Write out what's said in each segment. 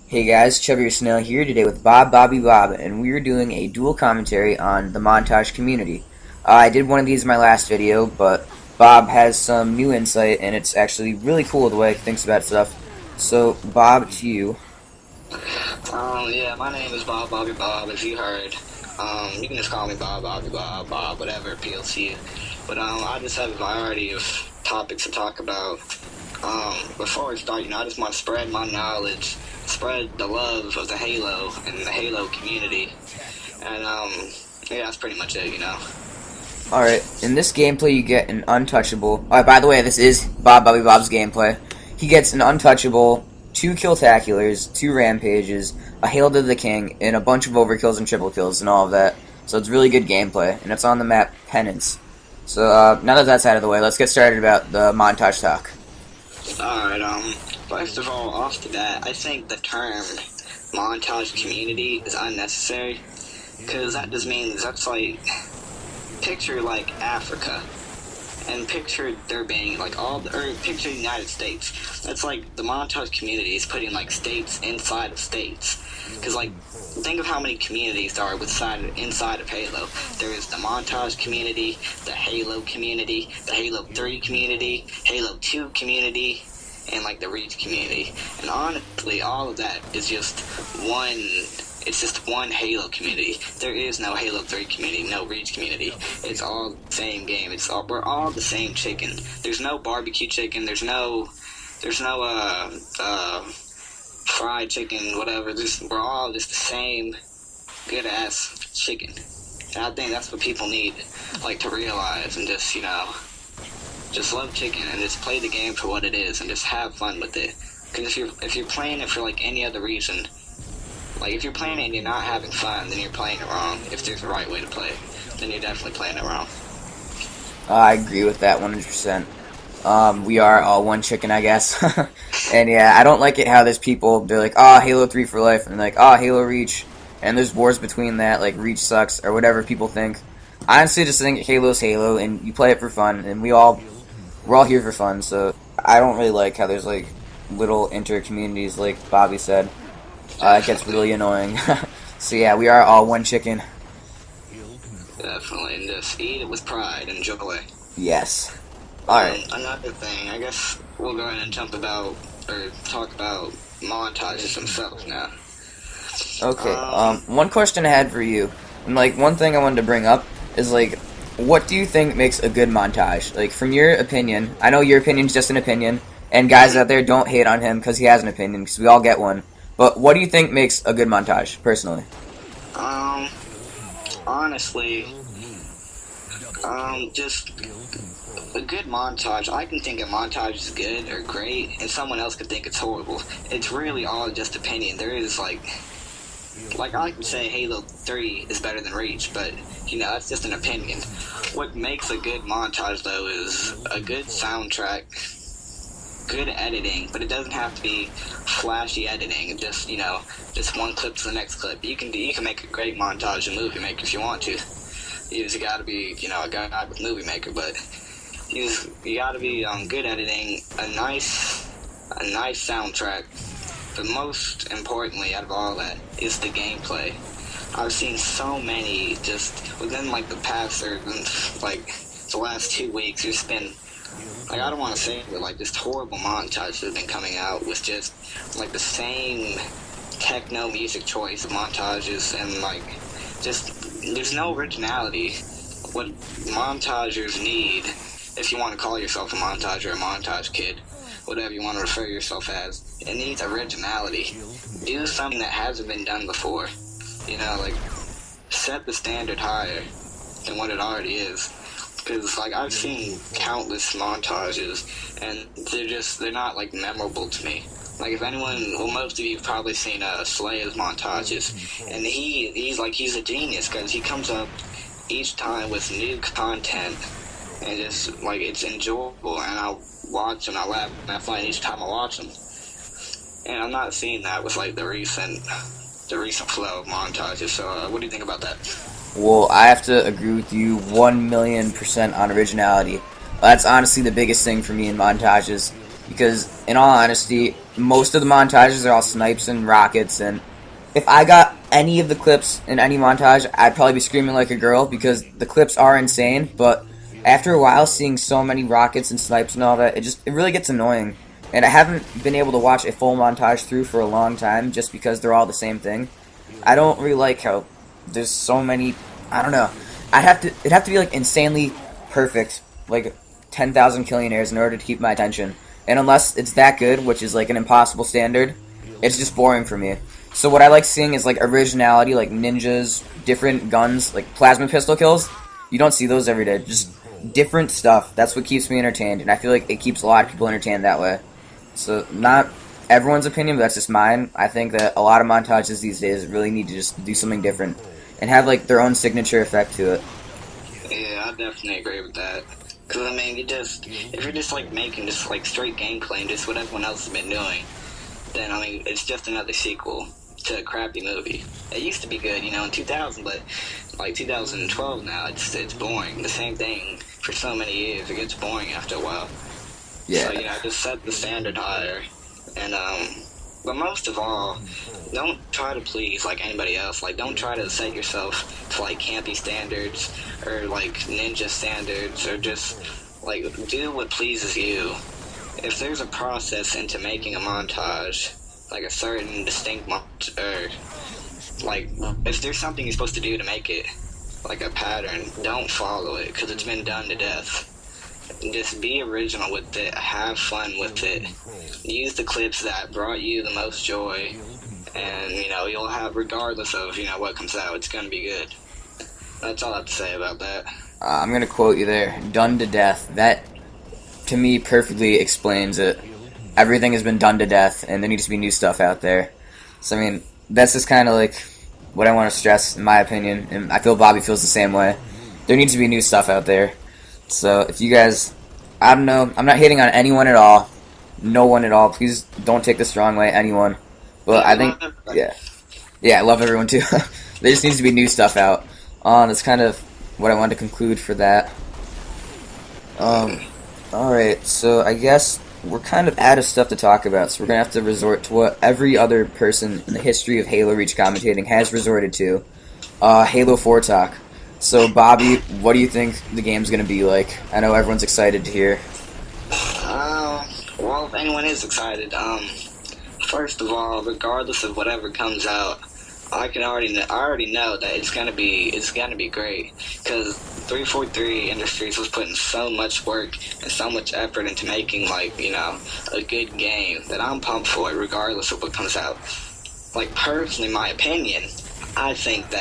Hey guys, Chubby Snail here today with BobBobbyBobbb, and we are doing a dual commentary on the montage community. I did one of these in my last video, but Bob has some new insight, and it's actually really cool the way he thinks about stuff. So, Bob, to you. Yeah, my name is BobBobbyBobbb, as you heard. You can just call me Bob, whatever appeals to you. But, I just have a variety of topics to talk about. Before we start, I just want to spread my knowledge, spread the love of the Halo and the Halo community. And, yeah, that's pretty much it, Alright, in this gameplay you get an untouchable. By the way, this is BobBobbyBobb's gameplay. He gets an untouchable, 2 Killtaculars, 2 Rampages, a Hail to the King, and a bunch of overkills and triple kills and all of that. So it's really good gameplay, and it's on the map Penance. So now that that's out of the way, let's get started about the montage talk. Alright, first of all, off to that, I think the term montage community is unnecessary, because that just means that's like, picture like Africa, and picture there being like picture the United States. That's like the montage community is putting like states inside of states, because like, think of how many communities there are inside of Halo. There is the montage community, the Halo community, the Halo 3 community, Halo 2 community, and like the Reach community. And honestly, all of that is just one Halo community. There is no Halo 3 community, no Reach community. It's all the same game. We're all the same chicken. There's no barbecue chicken. There's no fried chicken, whatever. We're all just the same good ass chicken. And I think that's what people need, like, to realize, and just love chicken and just play the game for what it is and just have fun with it. Because if you're playing it for like any other reason, like if you're playing it and you're not having fun, then you're playing it wrong. If there's a right way to play it, then you're definitely playing it wrong. I agree with that 100%. We are all one chicken, I guess. And yeah, I don't like it how there's people, they're like, Halo 3 for life, and like, Halo Reach, and there's wars between that, like Reach sucks, or whatever people think. I honestly just think Halo's Halo, and you play it for fun, and we're all here for fun, so I don't really like how there's like little inter-communities, like Bobby said. It gets really annoying. So yeah, we are all one chicken. Definitely, and just eat it with pride and joy. Yes. Alright. Another thing, I guess we'll go ahead and talk about montages themselves now. Okay, one question I had for you, and like one thing I wanted to bring up is like, what do you think makes a good montage? Like, from your opinion, I know your opinion's just an opinion, and guys out there, don't hate on him because he has an opinion, because we all get one. But what do you think makes a good montage, personally? Honestly, just a good montage. I can think a montage is good or great, and someone else could think it's horrible. It's really all just opinion. There is like I can say Halo 3 is better than Reach, but that's just an opinion. What makes a good montage though is a good soundtrack, good editing, but it doesn't have to be flashy editing. Just just one clip to the next clip. You can make a great montage in Movie Maker if you want to. You just gotta be a guy with Movie Maker, but you gotta be good editing, a nice soundtrack. But most importantly, out of all that, is the gameplay. I've seen so many just within like the past or like the last 2 weeks. There's been like, I don't want to say it, but like just horrible montages have been coming out with just like the same techno music choice of montages, and like just there's no originality. What montagers need, if you want to call yourself a montage or a montage kid, whatever you want to refer yourself as, it needs originality. Do something that hasn't been done before. Like, set the standard higher than what it already is. Because, like, I've seen countless montages, and they're not, like, memorable to me. Like, if anyone, most of you have probably seen Slayer's montages, and he's a genius, because he comes up each time with new content, and just, like, it's enjoyable, and I'll watch and I laugh and I find each time I watch them. And I'm not seeing that with like the recent flow of montages. So what do you think about that? Well, I have to agree with you 1,000,000% on originality. That's honestly the biggest thing for me in montages. because in all honesty, most of the montages are all snipes and rockets, and if I got any of the clips in any montage, I'd probably be screaming like a girl because the clips are insane, but after a while seeing so many rockets and snipes and all that, it really gets annoying. And I haven't been able to watch a full montage through for a long time just because they're all the same thing. I don't really like how there's so many. I don't know. It'd have to be like insanely perfect, like 10,000 millionaires in order to keep my attention. And unless it's that good, which is like an impossible standard, it's just boring for me. So what I like seeing is like originality, like ninjas, different guns, like plasma pistol kills. You don't see those every day. Just different stuff. That's what keeps me entertained, and I feel like it keeps a lot of people entertained that way. So not everyone's opinion, but that's just mine. I think that a lot of montages these days really need to just do something different and have like their own signature effect to it. Yeah, I definitely agree with that. Because, I mean, if you're just, like, making just, like, straight gameplay and just what everyone else has been doing, then, I mean, it's just another sequel to a crappy movie. It used to be good, you know, in 2000, but, like, 2012 now, it's boring. The same thing for so many years. It gets boring after a while. Yeah. So, you know, just set the standard higher. And, but most of all, don't try to please like anybody else. Like, don't try to set yourself to like campy standards or like ninja standards, or just like do what pleases you. If there's a process into making a montage, like a certain distinct or like if there's something you're supposed to do to make it, like a pattern, don't follow it because it's been done to death. Just be original with it, have fun with it, use the clips that brought you the most joy, and, you know, you'll have, regardless of, you know, what comes out, it's gonna be good. That's all I have to say about that. I'm gonna quote you there. Done to death. That, to me, perfectly explains it. Everything has been done to death, and there needs to be new stuff out there. So, I mean, that's just kind of like what I want to stress, in my opinion, and I feel Bobby feels the same way. There needs to be new stuff out there. So if you guys, I don't know, I'm not hating on anyone at all. No one at all. Please don't take this the wrong way, anyone. But I think, yeah, I love everyone too. There just needs to be new stuff out. That's kind of what I wanted to conclude for that. Alright, so I guess we're kind of out of stuff to talk about, so we're going to have to resort to what every other person in the history of Halo Reach commentating has resorted to. Halo 4 talk. So, Bobby, what do you think the game's going to be like? I know everyone's excited to hear. Well, if anyone is excited, first of all, regardless of whatever comes out, I already know that it's gonna be great, because 343 Industries was putting so much work and so much effort into making, like, you know, a good game that I'm pumped for it, regardless of what comes out. Like, personally, my opinion, I think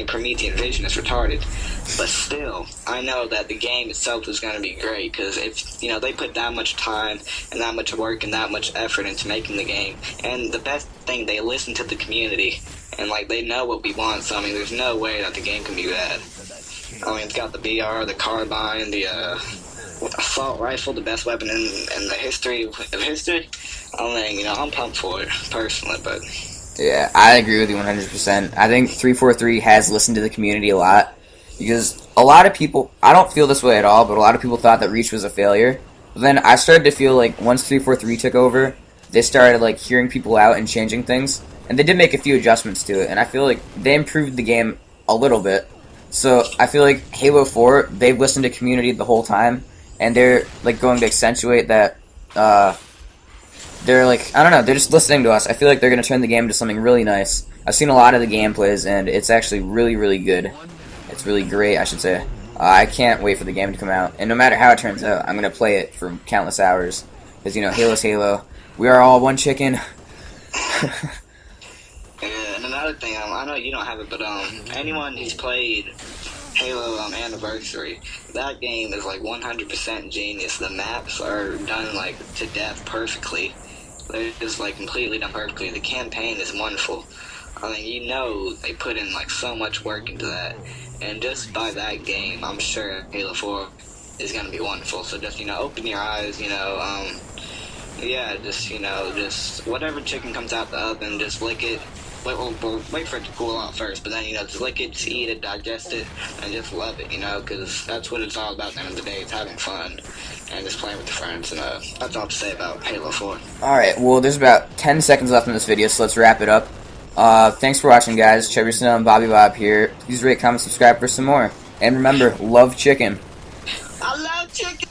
Promethean Vision is retarded, but still, I know that the game itself is going to be great, because if, you know, they put that much time and that much work and that much effort into making the game, and the best thing, they listen to the community, and, like, they know what we want, so, I mean, there's no way that the game can be bad. I mean, it's got the BR, the carbine, the, assault rifle, the best weapon in the history of history. I mean, you know, I'm pumped for it, personally, but... Yeah, I agree with you 100%. I think 343 has listened to the community a lot, because a lot of people, I don't feel this way at all, but a lot of people thought that Reach was a failure. But then I started to feel like once 343 took over, they started like hearing people out and changing things, and they did make a few adjustments to it, and I feel like they improved the game a little bit. So I feel like Halo 4, they've listened to community the whole time, and they're like going to accentuate that, they're like, I don't know, they're just listening to us. I feel like they're going to turn the game into something really nice. I've seen a lot of the gameplays, and it's actually really, really good. It's really great, I should say. I can't wait for the game to come out. And no matter how it turns out, I'm going to play it for countless hours. Because, you know, Halo's Halo. We are all one chicken. And another thing, I know you don't have it, but anyone who's played Halo Anniversary, that game is like 100% genius. The maps are done like to death perfectly. They're just like completely done perfectly. The campaign is wonderful. I mean, you know, they put in like so much work into that, and just by that game, I'm sure Halo 4 is gonna be wonderful. So just, you know, open your eyes, you know, yeah, just, you know, just whatever chicken comes out the oven, just lick it wait for it to cool off first, but then, you know, just lick it, eat it, digest it, and just love it, you know, because that's what it's all about at the end of the day. It's having fun and just playing with your friends, and that's all to say about Halo 4. Alright, well, there's about 10 seconds left in this video, so let's wrap it up. Thanks for watching, guys. Chevy Snow and Bobby Bob here. Please rate, comment, subscribe for some more. And remember, love chicken. I love chicken!